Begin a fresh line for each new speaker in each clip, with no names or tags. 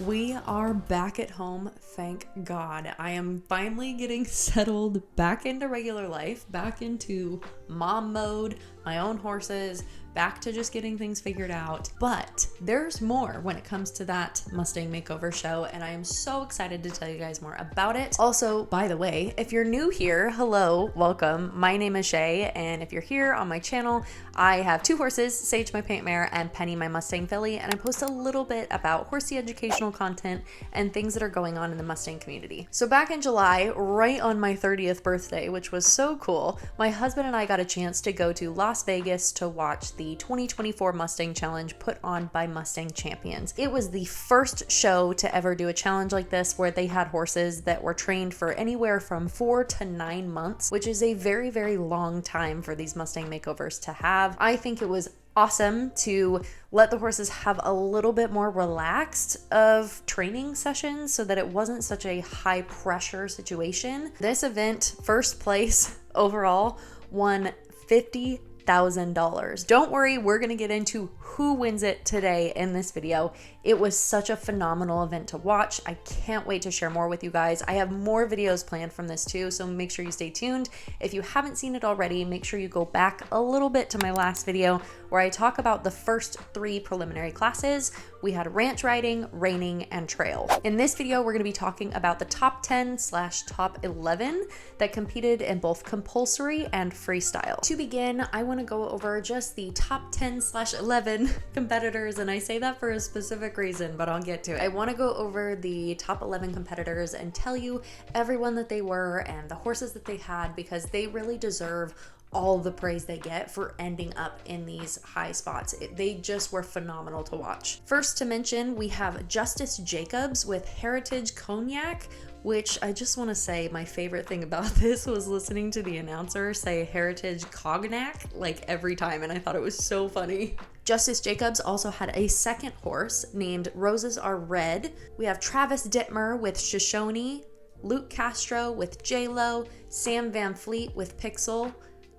We are back at home, thank God. I am finally getting settled back into regular life, back into mom mode, my own horses, back to just getting things figured out. But there's more when it comes to that Mustang makeover show, and I am so excited to tell you guys more about it. Also, by the way, if you're new here, hello, welcome. My name is Shay, and if you're here on my channel, I have two horses, Sage my paint mare and Penny my Mustang filly, and I post a little bit about horsey educational content and things that are going on in the Mustang community. So back in July, right on my 30th birthday, which was so cool, my husband and I got a chance to go to Las Vegas to watch the 2024 Mustang Challenge put on by Mustang Champions. It was the first show to ever do a challenge like this where they had horses that were trained for anywhere from 4 to 9 months, which is a very, very long time for these Mustang makeovers to have. I think it was awesome to let the horses have a little bit more relaxed of training sessions so that it wasn't such a high pressure situation. This event, first place overall, won $50,000. Don't worry, we're going to get into who wins it today in this video. It was such a phenomenal event to watch. I can't wait to share more with you guys. I have more videos planned from this too, so make sure you stay tuned. If you haven't seen it already, make sure you go back a little bit to my last video where I talk about the first 3 preliminary classes. We had ranch riding, reining, and trail. In this video, we're going to be talking about the top 10/top 11 that competed in both compulsory and freestyle. To begin, I want to go over just the top 10/11 competitors, and I say that for a specific reason, but I'll get to it. I want to go over the top 11 competitors and tell you everyone that they were and the horses that they had, because they really deserve all the praise they get for ending up in these high spots. They just were phenomenal to watch. First to mention, we have Justice Jacobs with Heritage Cognac, which I just want to say my favorite thing about this was listening to the announcer say Heritage Cognac like every time, and I thought it was so funny. Justice Jacobs also had a second horse named Roses Are Red. We have Travis Dittmer with Shoshone, Luke Castro with J-Lo, Sam Van Fleet with Pixel,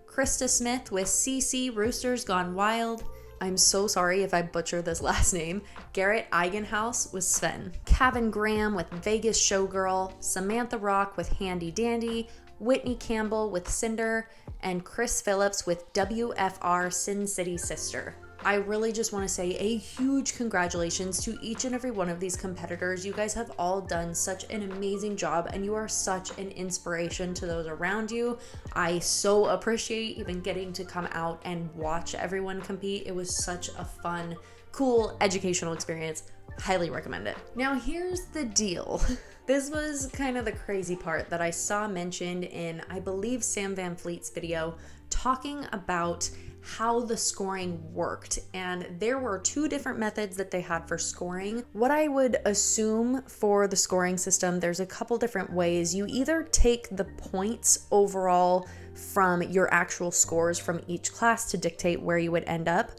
Krista Smith with CC Roosters Gone Wild. I'm so sorry if I butcher this last name. Garrett Eigenhouse with Sven. Kevin Graham with Vegas Showgirl, Samantha Rock with Handy Dandy, Whitney Campbell with Cinder, and Chris Phillips with WFR Sin City Sister. I really just want to say a huge congratulations to each and every one of these competitors. You guys have all done such an amazing job, and you are such an inspiration to those around you. I so appreciate even getting to come out and watch everyone compete. It was such a fun, cool, educational experience. Highly recommend it. Now here's the deal. This was kind of the crazy part that I saw mentioned in, I believe, Sam Van Fleet's video talking about how the scoring worked, and there were 2 different methods that they had for scoring. What I would assume for the scoring system, there's a couple different ways. You either take the points overall from your actual scores from each class to dictate where you would end up,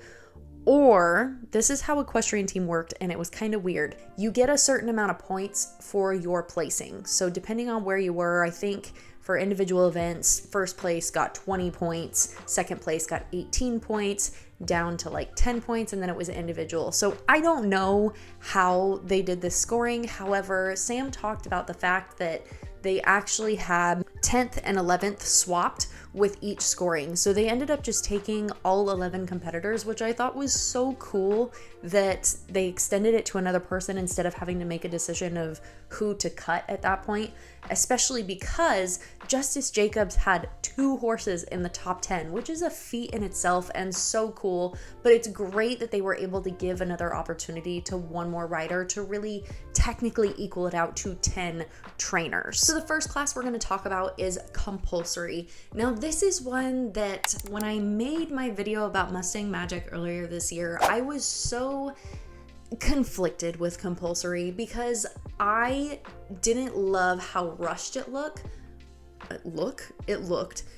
or this is how equestrian team worked, and it was kind of weird. You get a certain amount of points for your placing. So depending on where you were, I think for individual events, first place got 20 points, second place got 18 points, down to like 10 points, and then it was individual. So I don't know how they did this scoring. However, Sam talked about the fact that they actually had 10th and 11th swapped with each scoring. So they ended up just taking all 11 competitors, which I thought was so cool that they extended it to another person instead of having to make a decision of who to cut at that point, especially because Justice Jacobs had 2 horses in the top 10, which is a feat in itself and so cool, but it's great that they were able to give another opportunity to one more rider to really technically equal it out to 10 trainers. So the first class we're going to talk about is compulsory. Now this is one that when I made my video about Mustang Magic earlier this year, I was so conflicted with compulsory because I didn't love how rushed it looked.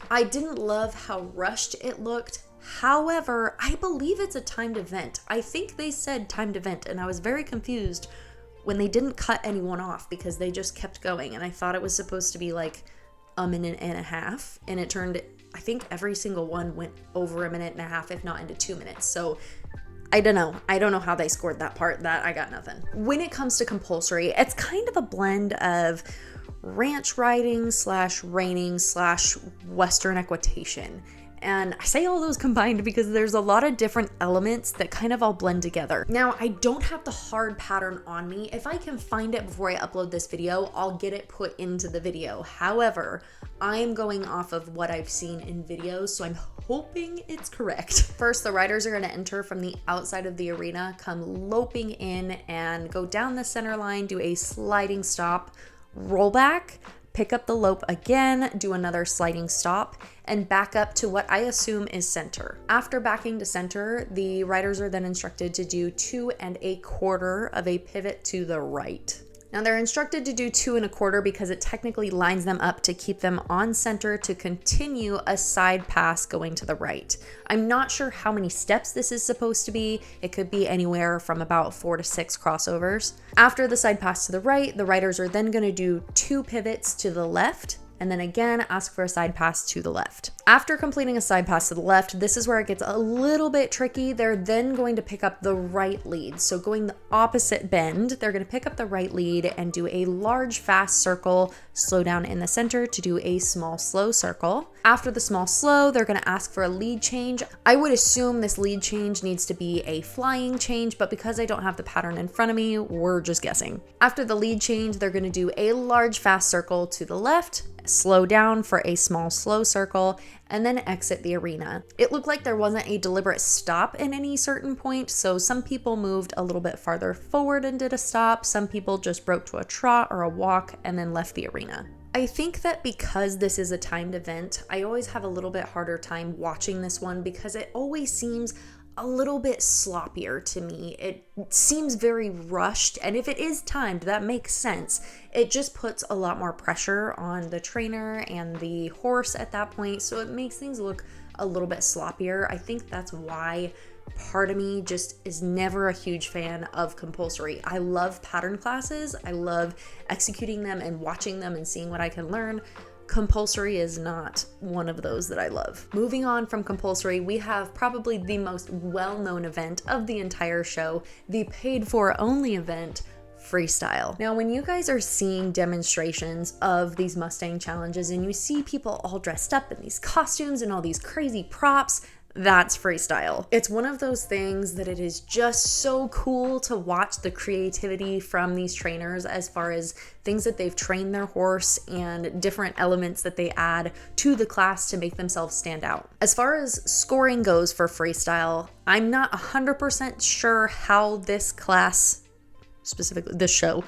I didn't love how rushed it looked. However, I believe it's a timed event. I think they said timed event, and I was very confused when they didn't cut anyone off because they just kept going, and I thought it was supposed to be like a minute and a half, and it turned, I think every single one went over a minute and a half, if not into 2 minutes. So I don't know how they scored that part. That I got nothing. When it comes to compulsory, it's kind of a blend of ranch riding / reining / Western equitation. And I say all those combined because there's a lot of different elements that kind of all blend together. Now, I don't have the hard pattern on me. If I can find it before I upload this video, I'll get it put into the video. However, I am going off of what I've seen in videos, so I'm hoping it's correct. First, the riders are going to enter from the outside of the arena, come loping in and go down the center line, do a sliding stop, roll back, pick up the lope again, do another sliding stop, and back up to what I assume is center. After backing to center, the riders are then instructed to do 2 1/4 of a pivot to the right. Now they're instructed to do 2 1/4 because it technically lines them up to keep them on center to continue a side pass going to the right. I'm not sure how many steps this is supposed to be. It could be anywhere from about 4 to 6 crossovers. After the side pass to the right, the riders are then going to do 2 pivots to the left, and then again ask for a side pass to the left. After completing a side pass to the left, this is where it gets a little bit tricky. They're then going to pick up the right lead. So going the opposite bend, they're going to pick up the right lead and do a large fast circle, slow down in the center to do a small slow circle. After the small slow, they're going to ask for a lead change. I would assume this lead change needs to be a flying change, but because I don't have the pattern in front of me, we're just guessing. After the lead change, they're going to do a large fast circle to the left, slow down for a small slow circle, and then exit the arena. It looked like there wasn't a deliberate stop in any certain point, so some people moved a little bit farther forward and did a stop. Some people just broke to a trot or a walk and then left the arena. I think that because this is a timed event, I always have a little bit harder time watching this one because it always seems a little bit sloppier to me. It seems very rushed, and if it is timed, that makes sense. It just puts a lot more pressure on the trainer and the horse at that point, so it makes things look a little bit sloppier. I think that's why part of me just is never a huge fan of compulsory. I love pattern classes. I love executing them and watching them and seeing what I can learn. Compulsory is not one of those that I love. Moving on from compulsory, we have probably the most well-known event of the entire show, the paid-for only event, Freestyle. Now, when you guys are seeing demonstrations of these Mustang challenges and you see people all dressed up in these costumes and all these crazy props, that's Freestyle. It's one of those things that it is just so cool to watch the creativity from these trainers as far as things that they've trained their horse and different elements that they add to the class to make themselves stand out. As far as scoring goes for Freestyle, I'm not 100% sure how this class, specifically this show,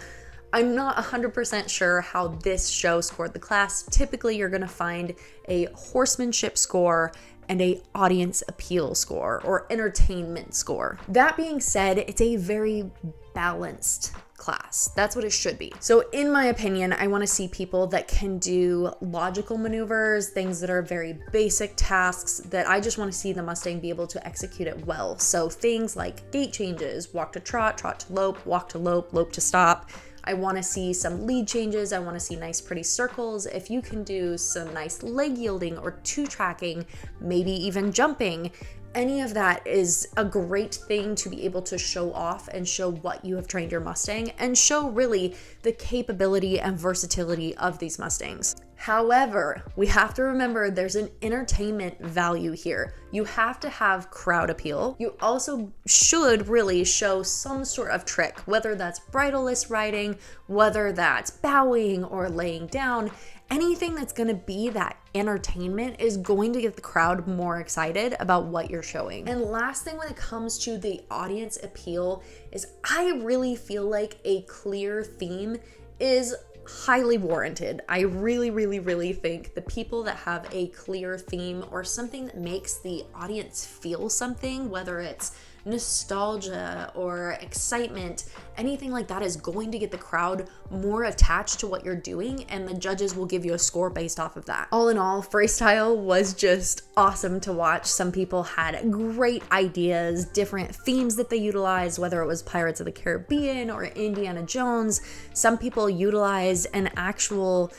I'm not 100% sure how this show scored the class. Typically, you're going to find a horsemanship score and a audience appeal score or entertainment score. That being said, it's a very balanced class. That's what it should be. So in my opinion, I want to see people that can do logical maneuvers, things that are very basic tasks that I just want to see the Mustang be able to execute it well. So things like gait changes, walk to trot, trot to lope, walk to lope, lope to stop. I want to see some lead changes. I want to see nice pretty circles. If you can do some nice leg yielding or two tracking, maybe even jumping, any of that is a great thing to be able to show off and show what you have trained your Mustang and show really the capability and versatility of these Mustangs. However, we have to remember there's an entertainment value here. You have to have crowd appeal. You also should really show some sort of trick, whether that's bridleless riding, whether that's bowing or laying down. Anything that's going to be that entertainment is going to get the crowd more excited about what you're showing. And last thing when it comes to the audience appeal is I really feel like a clear theme is highly warranted. I really think the people that have a clear theme or something that makes the audience feel something, whether it's nostalgia or excitement, anything like that is going to get the crowd more attached to what you're doing, and the judges will give you a score based off of that. All in all, Freestyle was just awesome to watch. Some people had great ideas, different themes that they utilized, whether it was Pirates of the Caribbean or Indiana Jones. Some people utilized an actual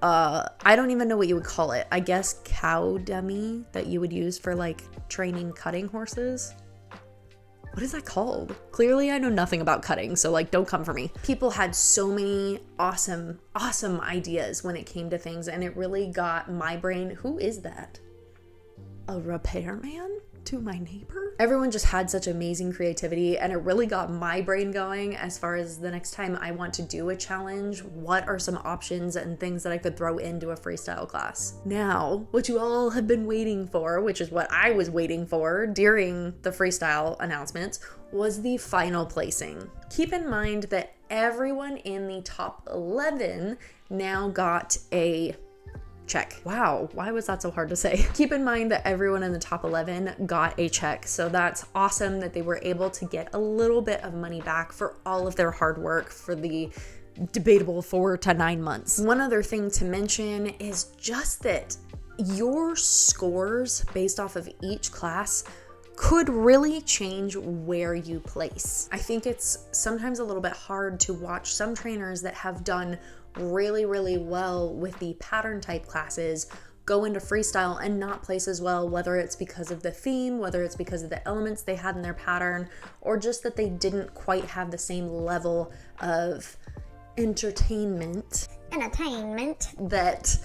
I don't even know what you would call it. I guess cow dummy that you would use for like training cutting horses. what is that called? Clearly I know nothing about cutting, so like don't come for me. People had so many awesome ideas when it came to things, and it really got my brain, who is that? A repairman to my neighbor? Everyone just had such amazing creativity, and it really got my brain going as far as the next time I want to do a challenge, what are some options and things that I could throw into a freestyle class. Now, what you all have been waiting for, which is what I was waiting for during the freestyle announcements, was the final placing. Keep in mind that everyone in the top 11 now got a check. Wow, why was that so hard to say? Keep in mind that everyone in the top 11 got a check, so that's awesome that they were able to get a little bit of money back for all of their hard work for the debatable 4 to 9 months. One other thing to mention is just that your scores based off of each class could really change where you place. I think it's sometimes a little bit hard to watch some trainers that have done really well with the pattern type classes go into freestyle and not place as well, whether it's because of the theme, whether it's because of the elements they had in their pattern, or just that they didn't quite have the same level of entertainment that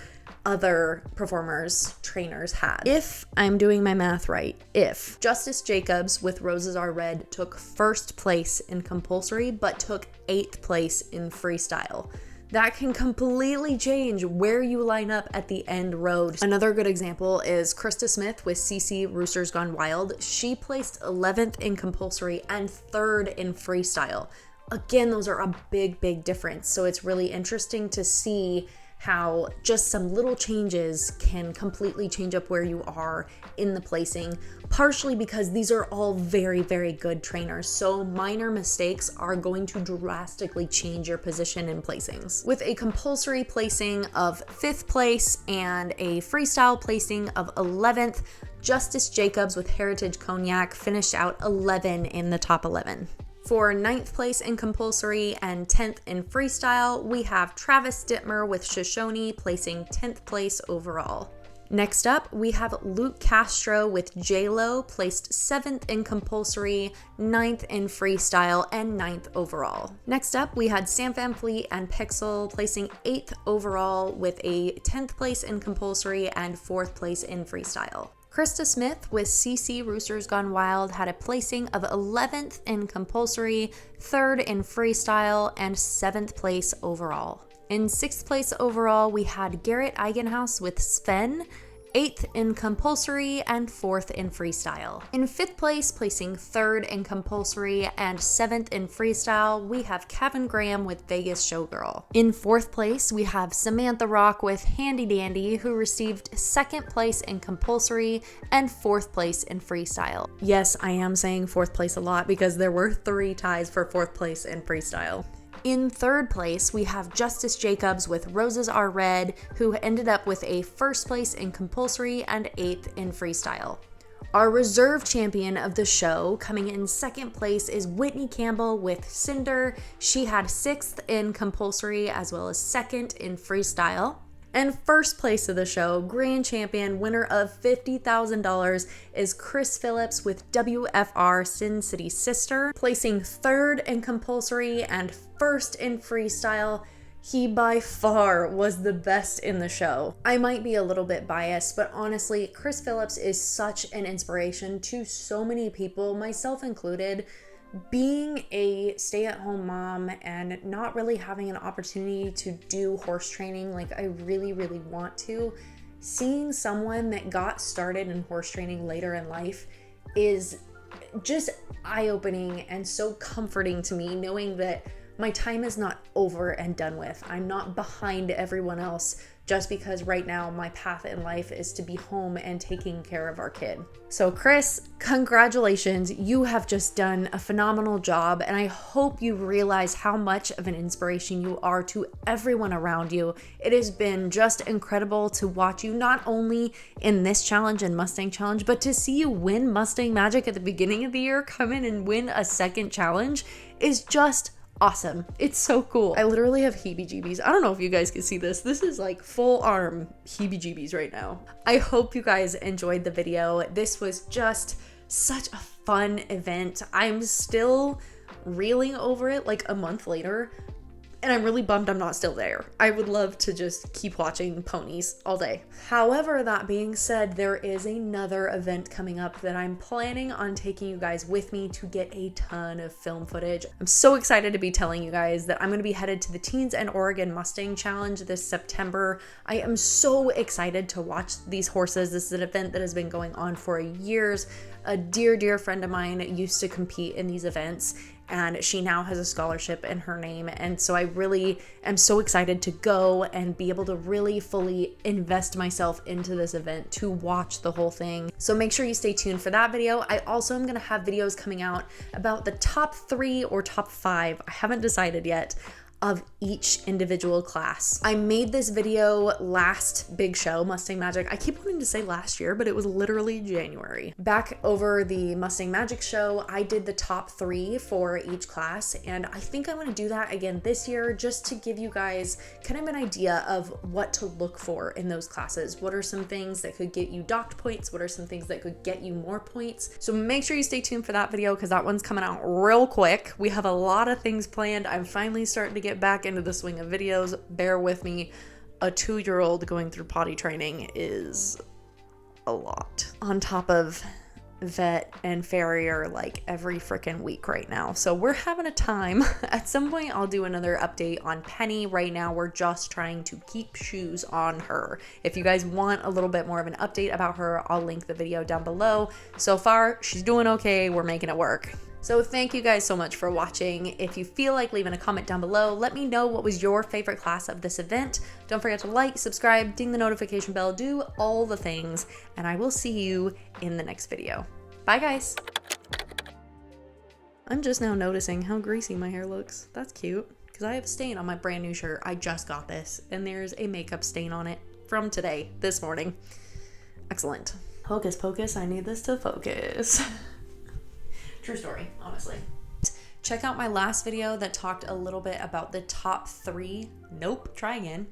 other performers, trainers had. If I'm doing my math right, if Justice Jacobs with Roses Are Red took first place in compulsory but took 8th place in freestyle, that can completely change where you line up at the end road. Another good example is Krista Smith with CC Roosters Gone Wild. She placed 11th in compulsory and 3rd in freestyle. Again, those are a big difference. So it's really interesting to see how just some little changes can completely change up where you are in the placing, partially because these are all very good trainers, so minor mistakes are going to drastically change your position in placings. With a compulsory placing of 5th place and a freestyle placing of 11th, Justice Jacobs with Heritage Cognac finished out 11 in the top 11. For 9th place in compulsory and 10th in freestyle, we have Travis Dittmer with Shoshone placing 10th place overall. Next up, we have Luke Castro with J-Lo placed 7th in compulsory, 9th in freestyle, and 9th overall. Next up, we had Sam Van Fleet and Pixel placing 8th overall with a 10th place in compulsory and 4th place in freestyle. Krista Smith with CC Roosters Gone Wild had a placing of 11th in compulsory, 3rd in freestyle, and 7th place overall. In 6th place overall, we had Garrett Eigenhaus with Sven, 8th in compulsory and 4th in freestyle. In 5th place, placing 3rd in compulsory and 7th in freestyle, we have Kevin Graham with Vegas Showgirl. In 4th place, we have Samantha Rock with Handy Dandy, who received 2nd place in compulsory and 4th place in freestyle. Yes, I am saying 4th place a lot because there were 3 ties for 4th place in freestyle. In 3rd place, we have Justice Jacobs with Roses Are Red, who ended up with a 1st place in compulsory and 8th in freestyle. Our reserve champion of the show, coming in 2nd place, is Whitney Campbell with Cinder. She had 6th in compulsory as well as 2nd in freestyle. And 1st place of the show, grand champion, winner of $50,000, is Chris Phillips with WFR Sin City Sister, placing 3rd in compulsory and 1st in freestyle. He by far was the best in the show. I might be a little bit biased, but honestly, Chris Phillips is such an inspiration to so many people, myself included. Being a stay-at-home mom and not really having an opportunity to do horse training like I really want to, seeing someone that got started in horse training later in life is just eye-opening and so comforting to me, knowing that my time is not over and done with. I'm not behind everyone else just because right now my path in life is to be home and taking care of our kid. So Chris, congratulations. You have just done a phenomenal job, and I hope you realize how much of an inspiration you are to everyone around you. It has been just incredible to watch you not only in this challenge and Mustang challenge, but to see you win Mustang Magic at the beginning of the year, come in and win a 2nd challenge is just awesome. It's so cool. I literally have heebie-jeebies. I don't know if you guys can see this. This is like full arm heebie-jeebies right now. I hope you guys enjoyed the video. This was just Such a fun event. I'm still reeling over it like a month later, and I'm really bummed I'm not still there. I would love to just keep watching ponies all day. However, that being said, there is another event coming up that I'm planning on taking you guys with me to get a ton of film footage. I'm so excited to be telling you guys that I'm going to be headed to the Teens and Oregon Mustang Challenge this September. I am so excited to watch these horses. This is an event that has been going on for years. A dear friend of mine used to compete in these events, and she now has a scholarship in her name. And so I really am so excited to go and be able to really fully invest myself into this event to watch the whole thing. So make sure you stay tuned for that video. I also am going to have videos coming out about the top 3 or top 5, I haven't decided yet, of each individual class. I made this video last big show, Mustang Magic. I keep wanting to say last year, but it was literally January. Back over the Mustang Magic show, I did the top 3 for each class, and I think I'm gonna do that again this year just to give you guys kind of an idea of what to look for in those classes. What are some things that could get you docked points? What are some things that could get you more points? So make sure you stay tuned for that video because that one's coming out real quick. We have a lot of things planned. I'm finally starting to get back into the swing of videos. Bear with me. A 2-year-old going through potty training is a lot. On top of vet and farrier like every freaking week right now. So we're having a time. At some point I'll do another update on Penny. Right now we're just trying to keep shoes on her. If you guys want a little bit more of an update about her, I'll link the video down below. So far she's doing okay. We're making it work. So thank you guys so much for watching. If you feel like leaving a comment down below, let me know what was your favorite class of this event. Don't forget to like, subscribe, ding the notification bell, do all the things, and I will see you in the next video. Bye guys. I'm just now noticing how greasy my hair looks. That's cute, because I have a stain on my brand new shirt. I just got this, and there's a makeup stain on it from today, this morning. Excellent. Hocus pocus, I need this to focus. True story, honestly. Check out my last video that talked a little bit about the top 3. Nope, try again.